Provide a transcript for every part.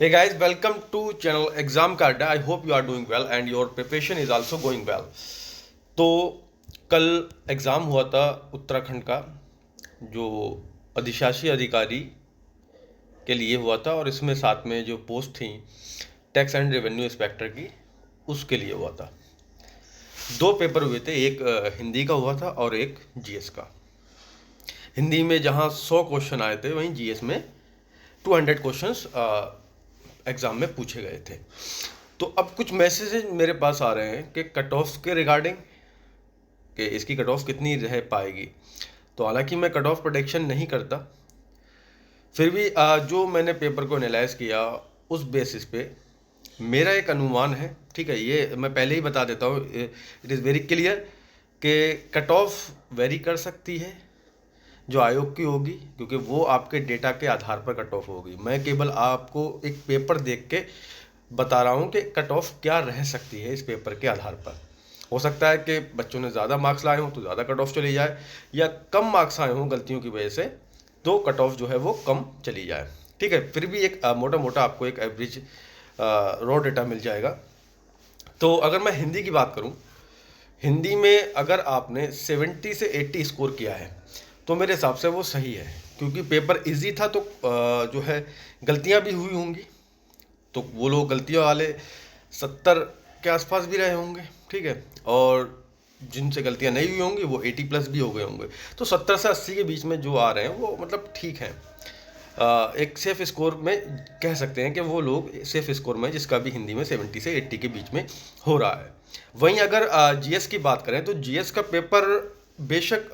Hey guys, welcome to channel Exam Card. I hope you are doing well and your preparation is also going well. तो कल exam हुआ था उत्तराखंड का, जो अधिशासी अधिकारी के लिए हुआ था, और इसमें साथ में जो पोस्ट थी टैक्स एंड रेवेन्यू इंस्पेक्टर की, उसके लिए हुआ था। दो पेपर हुए थे, एक हिंदी का हुआ था और एक जीएस का। हिंदी में जहाँ 100 क्वेश्चन आए थे, वहीं जीएस में 200 क्वेश्चंस एग्ज़ाम में पूछे गए थे। तो अब कुछ मैसेजेस मेरे पास आ रहे हैं कि कट ऑफ के रिगार्डिंग, कि इसकी कट ऑफ कितनी रह पाएगी। तो हालांकि मैं कट ऑफ प्रेडिक्शन नहीं करता, फिर भी जो मैंने पेपर को एनालाइज किया उस बेसिस पे मेरा एक अनुमान है। ठीक है, ये मैं पहले ही बता देता हूँ, इट इज़ वेरी क्लियर कि कट ऑफ वेरी कर सकती है जो आयोग की होगी, क्योंकि वो आपके डेटा के आधार पर कट ऑफ होगी। मैं केवल आपको एक पेपर देख के बता रहा हूँ कि कट ऑफ क्या रह सकती है इस पेपर के आधार पर। हो सकता है कि बच्चों ने ज़्यादा मार्क्स लाए हों तो ज़्यादा कट ऑफ चली जाए, या कम मार्क्स आए हों गलतियों की वजह से तो कट ऑफ जो है वो कम चली जाए। ठीक है, फिर भी एक मोटा मोटा आपको एक एवरेज रॉ डेटा मिल जाएगा। तो अगर मैं हिंदी की बात करूँ, हिंदी में अगर आपने 70 से 80 स्कोर किया है तो मेरे हिसाब से वो सही है, क्योंकि पेपर इजी था। तो जो है गलतियां भी हुई होंगी, तो वो लोग गलतियों वाले 70 के आसपास भी रहे होंगे। ठीक है, और जिनसे गलतियां नहीं हुई होंगी वो 80 प्लस भी हो गए होंगे। तो 70 से 80 के बीच में जो आ रहे हैं वो मतलब ठीक है, एक सेफ स्कोर में कह सकते हैं कि वो लोग सेफ स्कोर में, जिसका भी हिंदी में 70 से 80 के बीच में हो रहा है। वहीं अगर जीएस की बात करें तो जीएस का पेपर बेशक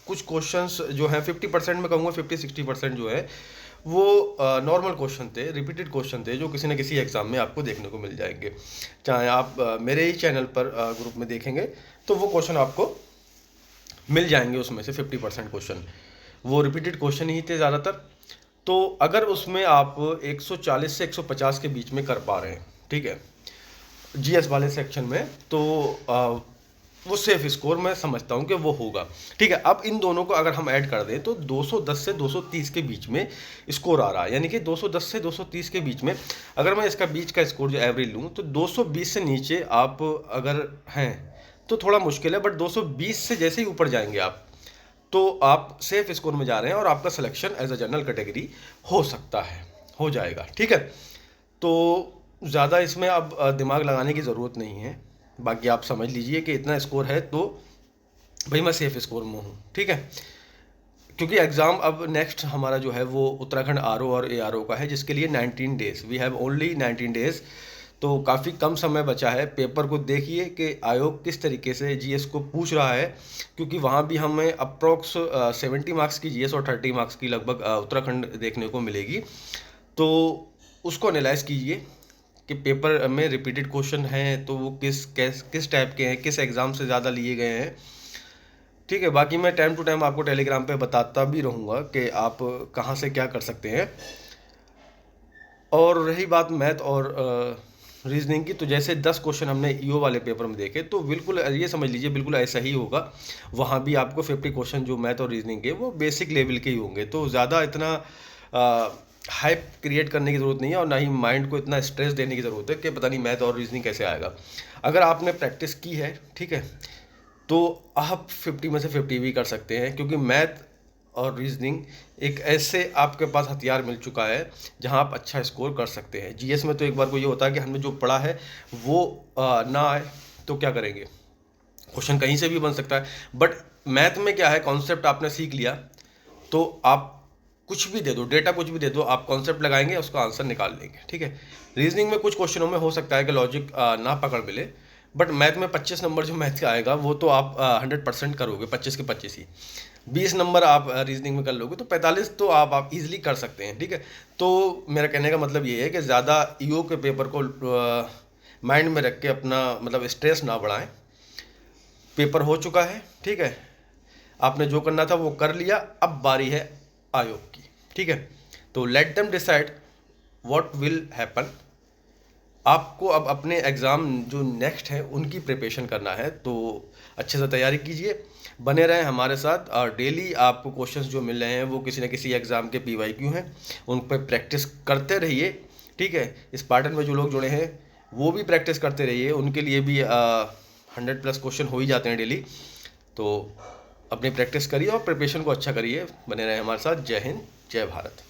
कुछ क्वेश्चंस जो हैं 50% में कहूँगा, 50-60% जो है वो नॉर्मल क्वेश्चन थे, रिपीटेड क्वेश्चन थे, जो किसी न किसी एग्ज़ाम में आपको देखने को मिल जाएंगे। चाहे आप मेरे ही चैनल पर ग्रुप में देखेंगे तो वो क्वेश्चन आपको मिल जाएंगे। उसमें से 50% क्वेश्चन वो रिपीटेड क्वेश्चन ही थे ज़्यादातर। तो अगर उसमें आप 140 से 150 के बीच में कर पा रहे हैं, ठीक है, जीएस वाले सेक्शन में, तो वो सेफ स्कोर मैं समझता हूँ कि वो होगा। ठीक है, अब इन दोनों को अगर हम ऐड कर दें तो 210 से 230 के बीच में स्कोर आ रहा है, यानी कि 210 से 230 के बीच में अगर मैं इसका बीच का स्कोर जो एवरेज लूँ तो 220 से नीचे आप अगर हैं तो थोड़ा मुश्किल है, बट 220 से जैसे ही ऊपर जाएंगे आप तो आप सेफ स्कोर में जा रहे हैं और आपका selection as a general category हो सकता है, हो जाएगा। ठीक है, तो ज़्यादा इसमें अब दिमाग लगाने की ज़रूरत नहीं है। बाकी आप समझ लीजिए कि इतना स्कोर है तो भाई मैं सेफ स्कोर में हूँ। ठीक है, क्योंकि एग्ज़ाम अब नेक्स्ट हमारा जो है वो उत्तराखंड आरओ और एआरओ का है, जिसके लिए 19 days, we have only 19 days. तो काफ़ी कम समय बचा है। पेपर को देखिए कि आयोग किस तरीके से जीएस को पूछ रहा है, क्योंकि वहाँ भी हमें अप्रॉक्स 70 मार्क्स की जीएस और 30 मार्क्स की लगभग उत्तराखंड देखने को मिलेगी। तो उसको एनालाइज कीजिए कि पेपर में रिपीटेड क्वेश्चन हैं तो वो किस टाइप के हैं, किस एग्ज़ाम से ज़्यादा लिए गए हैं। ठीक है, बाकी मैं टाइम टू टाइम आपको टेलीग्राम पे बताता भी रहूँगा कि आप कहाँ से क्या कर सकते हैं। और रही बात मैथ और रीजनिंग की, तो जैसे 10 क्वेश्चन हमने ईओ वाले पेपर में देखे तो बिल्कुल ये समझ लीजिए बिल्कुल ऐसा ही होगा। वहाँ भी आपको 50 क्वेश्चन जो मैथ और रीजनिंग के वो बेसिक लेवल के ही होंगे। तो ज़्यादा इतना हाइप क्रिएट करने की ज़रूरत नहीं है, और ना ही माइंड को इतना स्ट्रेस देने की ज़रूरत है कि पता नहीं मैथ और रीजनिंग कैसे आएगा। अगर आपने प्रैक्टिस की है, ठीक है, तो आप 50 में से 50 भी कर सकते हैं, क्योंकि मैथ और रीजनिंग एक ऐसे आपके पास हथियार मिल चुका है जहां आप अच्छा स्कोर कर सकते हैं। जीएस में तो एक बार को ये होता है कि हमने जो पढ़ा है वो ना आए तो क्या करेंगे, क्वेश्चन कहीं से भी बन सकता है। बट मैथ में क्या है, कॉन्सेप्ट आपने सीख लिया तो आप कुछ भी दे दो, डेटा कुछ भी दे दो, आप कॉन्सेप्ट लगाएंगे उसका आंसर निकाल लेंगे। ठीक है, रीजनिंग में कुछ क्वेश्चनों में हो सकता है कि लॉजिक ना पकड़ मिले, बट मैथ में 25 नंबर जो मैथ का आएगा वो तो आप 100% करोगे, 25 के 25 ही। 20 नंबर आप रीजनिंग में कर लोगे तो 45 तो आप इजीली कर सकते हैं। ठीक है, तो मेरा कहने का मतलब ये है कि ज़्यादा ईओ के पेपर को माइंड में रख के अपना मतलब स्ट्रेस ना बढ़ाएं। पेपर हो चुका है, ठीक है, आपने जो करना था वो कर लिया, अब बारी है आयोग की। ठीक है, तो let them decide what will happen. आपको अब अपने एग्ज़ाम जो नेक्स्ट है उनकी प्रिपरेशन करना है, तो अच्छे से तैयारी कीजिए, बने रहें हमारे साथ। और डेली आपको क्वेश्चंस जो मिल रहे हैं वो किसी न किसी एग्ज़ाम के पीवाईक्यू हैं, उन पर प्रैक्टिस करते रहिए। ठीक है, इस पैटर्न में जो लोग जुड़े हैं वो भी प्रैक्टिस करते रहिए, उनके लिए भी 100+ क्वेश्चन हो ही जाते हैं डेली। तो अपनी प्रैक्टिस करिए और प्रिपरेशन को अच्छा करिए। बने रहे हमारे साथ। जय हिंद, जय भारत।